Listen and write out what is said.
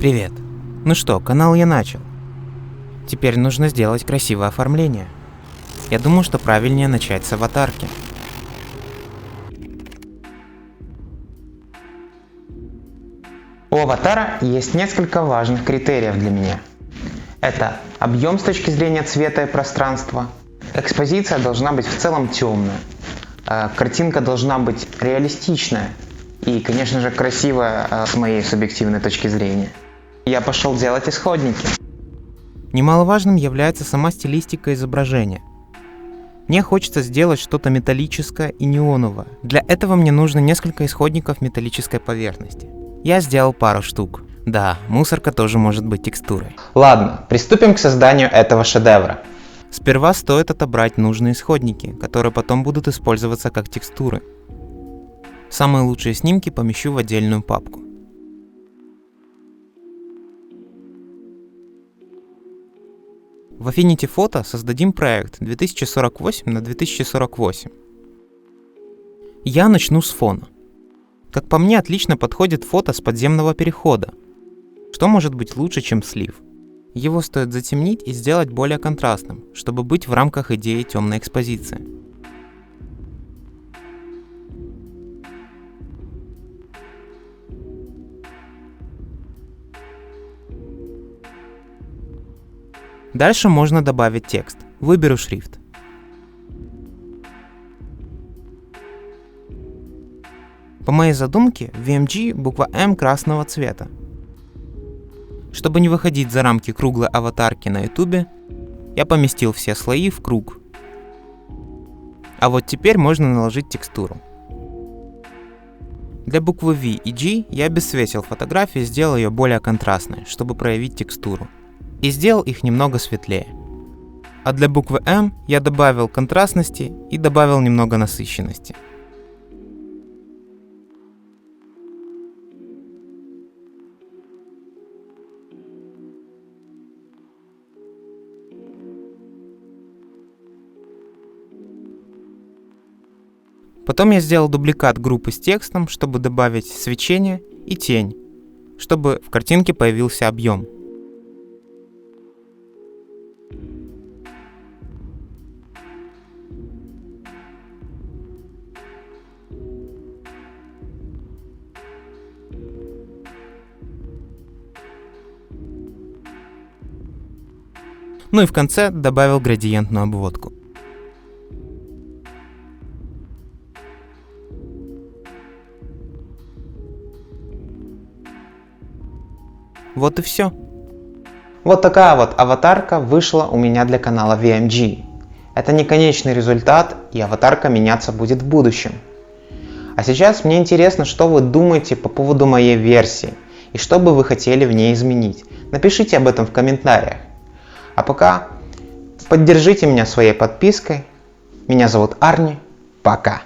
Привет. Ну что, канал я начал. Теперь нужно сделать красивое оформление. Я думаю, что правильнее начать с аватарки. У аватара есть несколько важных критериев для меня. Это объем с точки зрения цвета и пространства. Экспозиция должна быть в целом темная. Картинка должна быть реалистичная. И, конечно же, красивая с моей субъективной точки зрения. Я пошел делать исходники. Немаловажным является сама стилистика изображения. Мне хочется сделать что-то металлическое и неоновое. Для этого мне нужно несколько исходников металлической поверхности. Я сделал пару штук. Да, мусорка тоже может быть текстурой. Ладно, приступим к созданию этого шедевра. Сперва стоит отобрать нужные исходники, которые потом будут использоваться как текстуры. Самые лучшие снимки помещу в отдельную папку. В Affinity Photo создадим проект 2048 на 2048. Я начну с фона. Как по мне, отлично подходит фото с подземного перехода. Что может быть лучше, чем слив? Его стоит затемнить и сделать более контрастным, чтобы быть в рамках идеи темной экспозиции. Дальше можно добавить текст. Выберу шрифт. По моей задумке, в VMG буква М красного цвета. Чтобы не выходить за рамки круглой аватарки на YouTube, я поместил все слои в круг. А вот теперь можно наложить текстуру. Для буквы V и G я обесцветил фотографию и сделал ее более контрастной, чтобы проявить текстуру. И сделал их немного светлее. А для буквы М я добавил контрастности и добавил немного насыщенности. Потом я сделал дубликат группы с текстом, чтобы добавить свечение и тень, чтобы в картинке появился объем. Ну и в конце добавил градиентную обводку. Вот и все. Вот такая вот аватарка вышла у меня для канала VMG. Это не конечный результат, и аватарка меняться будет в будущем. А сейчас мне интересно, что вы думаете по поводу моей версии, и что бы вы хотели в ней изменить. Напишите об этом в комментариях. А пока поддержите меня своей подпиской. Меня зовут Арни. Пока.